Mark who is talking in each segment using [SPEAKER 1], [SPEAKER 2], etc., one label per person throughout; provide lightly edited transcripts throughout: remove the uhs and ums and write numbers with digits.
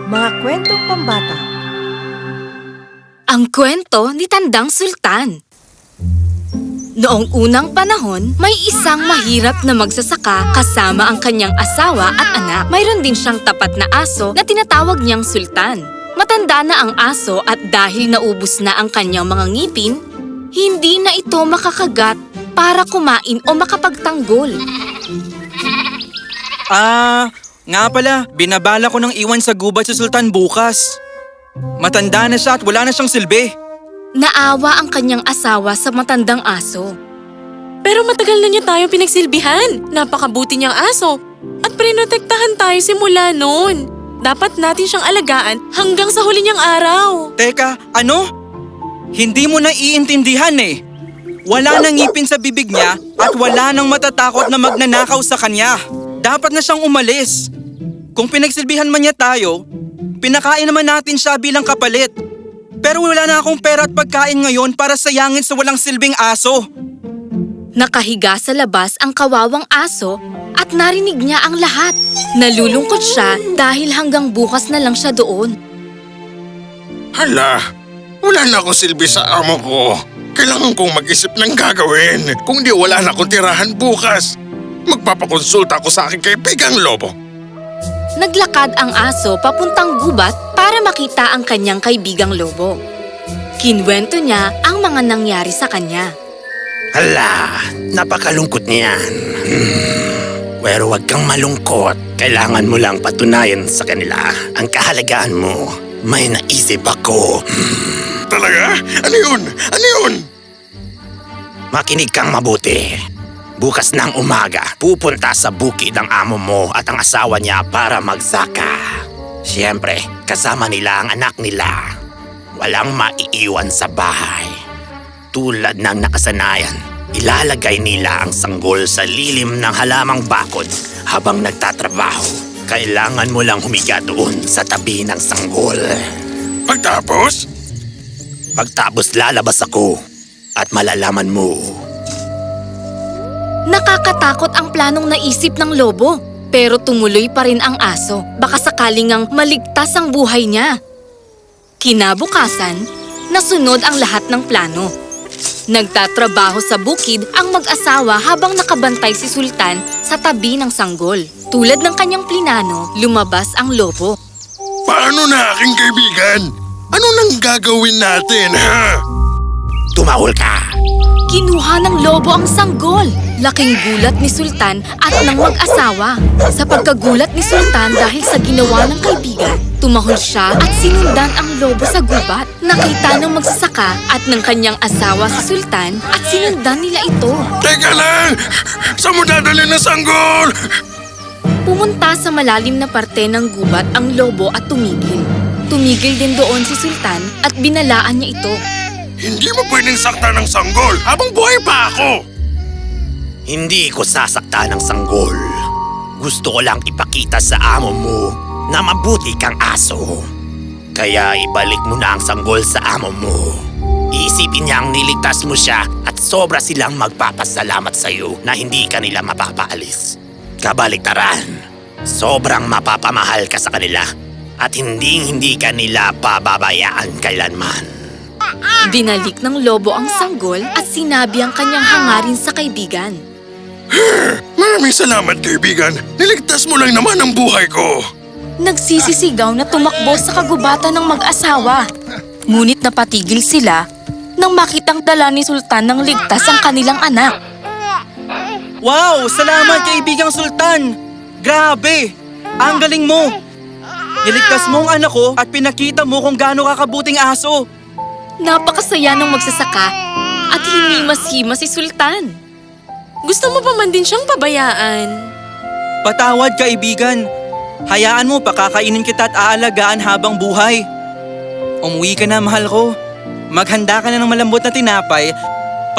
[SPEAKER 1] Mga kwentong pambata.
[SPEAKER 2] Ang kwento ni Tandang Sultan. Noong unang panahon, may isang mahirap na magsasaka kasama ang kanyang asawa at anak. Mayroon din siyang tapat na aso na tinatawag niyang Sultan. Matanda na ang aso at dahil naubos na ang kanyang mga ngipin, hindi na ito makakagat para kumain o makapagtanggol.
[SPEAKER 3] Nga pala, binabala ko ng iwan sa gubat si Sultan bukas. Matanda na siya at wala na siyang silbi.
[SPEAKER 2] Naawa ang kanyang asawa sa matandang aso.
[SPEAKER 4] Pero matagal na niya tayo pinagsilbihan. Napakabuti niyang aso. At prinotektahan tayo simula noon. Dapat natin siyang alagaan hanggang sa huli niyang araw.
[SPEAKER 3] Teka, ano? Hindi mo na iintindihan eh. Wala nang ngipin sa bibig niya at wala nang matatakot na magnanakaw sa kanya. Dapat na siyang umalis. Kung pinagsilbihan man niya tayo, pinakain naman natin siya bilang kapalit. Pero wala na akong pera at pagkain ngayon para sayangin sa walang silbing aso.
[SPEAKER 2] Nakahiga sa labas ang kawawang aso at narinig niya ang lahat. Nalulungkot siya dahil hanggang bukas na lang siya doon.
[SPEAKER 5] Hala, wala na akong silbi sa amo ko. Kailangan kong mag-isip ng gagawin. Kung di wala na akong tirahan bukas, magpapakonsulta ako sa aking kaibigang lobo.
[SPEAKER 2] Naglakad ang aso papuntang gubat para makita ang kanyang kaibigang lobo. Kinwento niya ang mga nangyari sa kanya.
[SPEAKER 5] Hala, napakalungkot niyan. Pero huwag kang malungkot. Kailangan mo lang patunayan sa kanila ang kahalagaan mo. May naisip ako. Talaga? Ano yun? Ano yun? Makinig kang mabuti. Bukas ng umaga, pupunta sa bukid ang amo mo at ang asawa niya para magsaka. Siyempre, kasama nila ang anak nila. Walang maiiwan sa bahay. Tulad ng nakasanayan, ilalagay nila ang sanggol sa lilim ng halamang bakod habang nagtatrabaho. Kailangan mo lang humiga doon sa tabi ng sanggol. Pagtapos? Pagtapos lalabas ako at malalaman mo.
[SPEAKER 2] Nakakatakot ang planong naisip ng lobo, pero tumuloy pa rin ang aso. Baka sakaling ngang maligtas ang buhay niya. Kinabukasan, nasunod ang lahat ng plano. Nagtatrabaho sa bukid ang mag-asawa habang nakabantay si Sultan sa tabi ng sanggol. Tulad ng kanyang plinano, lumabas ang lobo.
[SPEAKER 5] Paano na aking kaibigan? Ano nang gagawin natin, ha? Tumahol ka!
[SPEAKER 2] Kinuha ng lobo ang sanggol. Laking gulat ni Sultan at ng mag-asawa. Sa pagkagulat ni Sultan dahil sa ginawa ng kaibigan, tumahol siya at sinundan ang lobo sa gubat. Nakita ng magsasaka at ng kanyang asawa si Sultan at sinundan nila ito.
[SPEAKER 5] Teka lang! Saan mo dadalhin na sanggol?
[SPEAKER 2] Pumunta sa malalim na parte ng gubat ang lobo at tumigil. Tumigil din doon si Sultan at binalaan niya ito.
[SPEAKER 5] Hindi mo pwedeng sakta ng sanggol habang buhay pa ako! Hindi ko sasakta ng sanggol. Gusto ko lang ipakita sa amo mo na mabuti kang aso. Kaya ibalik mo na ang sanggol sa amo mo. Iisipin niyang niligtas mo siya at sobra silang magpapasalamat sa iyo na hindi ka nila mapapaalis. Kabaliktaran, sobrang mapapamahal ka sa kanila at hindi ka nila pababayaan kailanman.
[SPEAKER 2] Binalik ng lobo ang sanggol at sinabi ang kanyang hangarin sa kaibigan.
[SPEAKER 5] Maraming salamat, kaibigan. Niligtas mo lang naman ang buhay ko.
[SPEAKER 2] Nagsisisigaw na tumakbo sa kagubatan ng mag-asawa. Ngunit napatigil sila nang makitang dala ni Sultan ng ligtas ang kanilang anak.
[SPEAKER 3] Wow! Salamat kaibigang Sultan! Grabe! Ang galing mo! Niligtas mo ang anak ko at pinakita mo kung gaano kakabuting aso.
[SPEAKER 2] Napakasaya ng magsasaka at hinimas-himas si Sultan.
[SPEAKER 4] Gusto mo pa man din siyang pabayaan?
[SPEAKER 3] Patawad kaibigan. Hayaan mo pakakainin kita at aalagaan habang buhay. Umuwi ka na, mahal ko. Maghanda ka na ng malambot na tinapay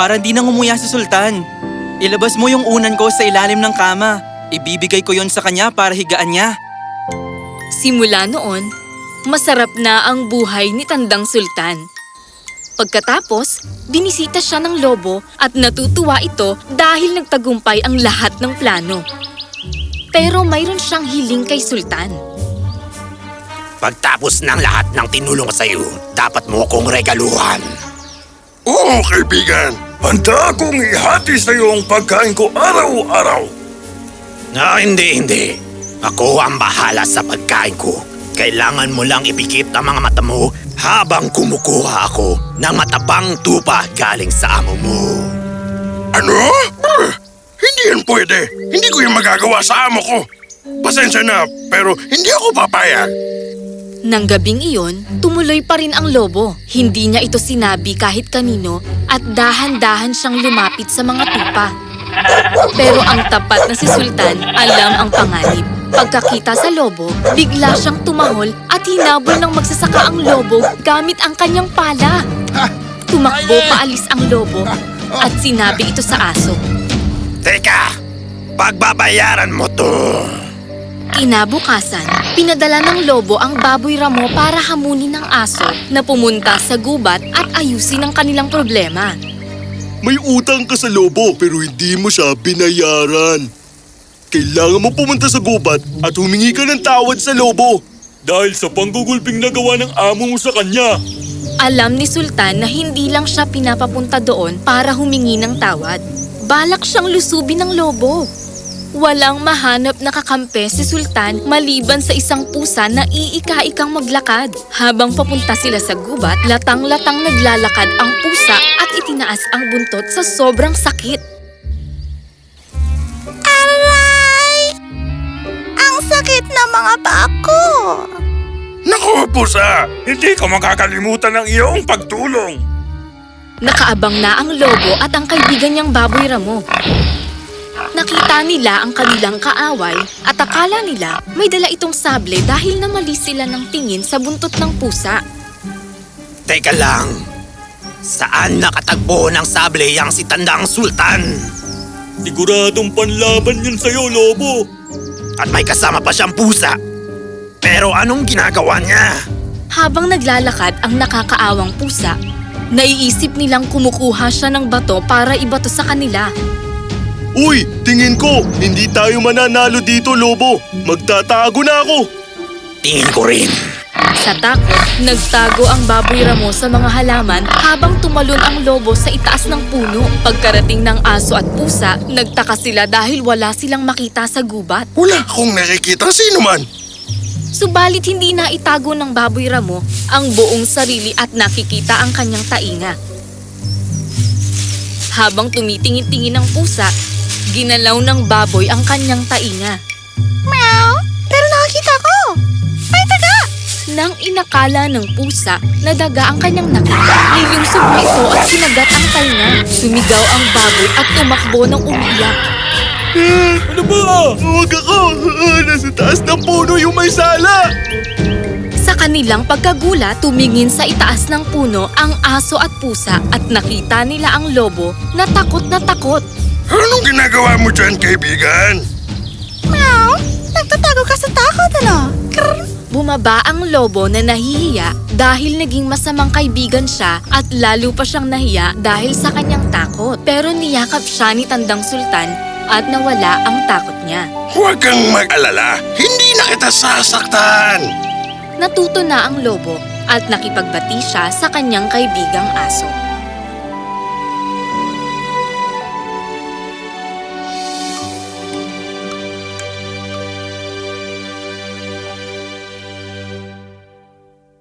[SPEAKER 3] para di nang umuya si Sultan. Ilabas mo yung unan ko sa ilalim ng kama. Ibibigay ko yon sa kanya para higaan niya.
[SPEAKER 2] Simula noon, masarap na ang buhay ni Tandang Sultan. Pagkatapos, binisita siya ng lobo at natutuwa ito dahil nagtagumpay ang lahat ng plano. Pero mayroon siyang hiling kay Sultan.
[SPEAKER 5] Pagtapos ng lahat ng tinulong ko sa'yo, dapat mo akong regaluhan.
[SPEAKER 1] Oo, kaibigan. Handa akong ihati sa iyo ang pagkain ko araw-araw.
[SPEAKER 5] Hindi. Ako ang bahala sa pagkain ko. Kailangan mo lang ipikit ang mga mata mo habang kumukuha ako ng matabang tupa galing sa amo mo.
[SPEAKER 1] Ano? Hindi yan pwede. Hindi ko yung magagawa sa amo ko. Pasensya na, pero hindi ako papayag.
[SPEAKER 2] Nang gabing iyon, tumuloy pa rin ang lobo. Hindi niya ito sinabi kahit kanino at dahan-dahan siyang lumapit sa mga tupa. Pero ang tapat na si Sultan alam ang panganib. Pagkakita sa lobo, bigla siyang tumahol at hinabol ng magsasaka ang lobo gamit ang kanyang pala. Tumakbo paalis ang lobo at sinabi ito sa aso.
[SPEAKER 5] Teka! Pagbabayaran mo to!
[SPEAKER 2] Kinabukasan, pinadala ng lobo ang baboy ramo para hamunin ng aso na pumunta sa gubat at ayusin ang kanilang problema.
[SPEAKER 6] May utang ka sa lobo pero hindi mo siya binayaran. Kailangan mo pumunta sa gubat at humingi ka ng tawad sa lobo. Dahil sa panggugulping nagawa ng amo mo sa kanya.
[SPEAKER 2] Alam ni Sultan na hindi lang siya pinapapunta doon para humingi ng tawad. Balak siyang lusubin ng lobo. Walang mahanap na kakampi si Sultan maliban sa isang pusa na iika-ikang maglakad. Habang papunta sila sa gubat, latang-latang naglalakad ang pusa at itinaas ang buntot sa sobrang sakit.
[SPEAKER 7] Aray! Ang sakit na mga paa ko!
[SPEAKER 1] Naku, pusa! Hindi ko makakalimutan ang iyong pagtulong.
[SPEAKER 2] Nakaabang na ang lobo at ang kaibigan niyang baboy ramo. Nakita nila ang kanilang kaaway at akala nila may dala itong sable dahil namali sila ng tingin sa buntot ng pusa.
[SPEAKER 5] Teka lang. Saan nakatagpo ng sable yang si Tandang Sultan?
[SPEAKER 6] Siguradong panlaban yun sa'yo, lobo.
[SPEAKER 5] At may kasama pa siyang pusa. Pero anong ginagawa niya?
[SPEAKER 2] Habang naglalakad ang nakakaawang pusa, naiisip nilang kumukuha siya ng bato para ibato sa kanila.
[SPEAKER 6] Uy, tingin ko, hindi tayo mananalo dito, lobo. Magtatago na ako.
[SPEAKER 5] Tingin ko rin.
[SPEAKER 2] Sa takot, nagtago ang baboy ramo sa mga halaman habang tumalon ang lobo sa itaas ng puno. Pagkarating ng aso at pusa, nagtaka sila dahil wala silang makita sa gubat.
[SPEAKER 1] Wala akong nakikita sino man.
[SPEAKER 2] Subalit hindi na itago ng baboy ramo ang buong sarili at nakikita ang kanyang tainga. Habang tumitingin-tingin ang pusa, ginalaw ng baboy ang kanyang tainga.
[SPEAKER 7] Meow! Pero nakakita ko! May daga!
[SPEAKER 2] Nang inakala ng pusa na daga ang kanyang nakita, nilungsog mo ito at sinagat ang tainga. Sumigaw ang baboy at tumakbo ng umiyak.
[SPEAKER 6] Ano ba? Huwag ako. Nasa taas ng puno yung may sala.
[SPEAKER 2] Sa kanilang pagkagulat, tumingin sa itaas ng puno ang aso at pusa at nakita nila ang lobo na takot na takot.
[SPEAKER 1] Anong ginagawa mo dyan, kaibigan?
[SPEAKER 7] Meow! Nagtatago ka sa takot, ano? Krrr!
[SPEAKER 2] Bumaba ang lobo na nahihiya dahil naging masamang kaibigan siya at lalo pa siyang nahiya dahil sa kanyang takot. Pero niyakap siya ni Tandang Sultan at nawala ang takot niya.
[SPEAKER 1] Huwag kang mag-alala. Hindi na kita sasaktan.
[SPEAKER 2] Natuto na ang lobo at nakipagbati siya sa kanyang kaibigang aso.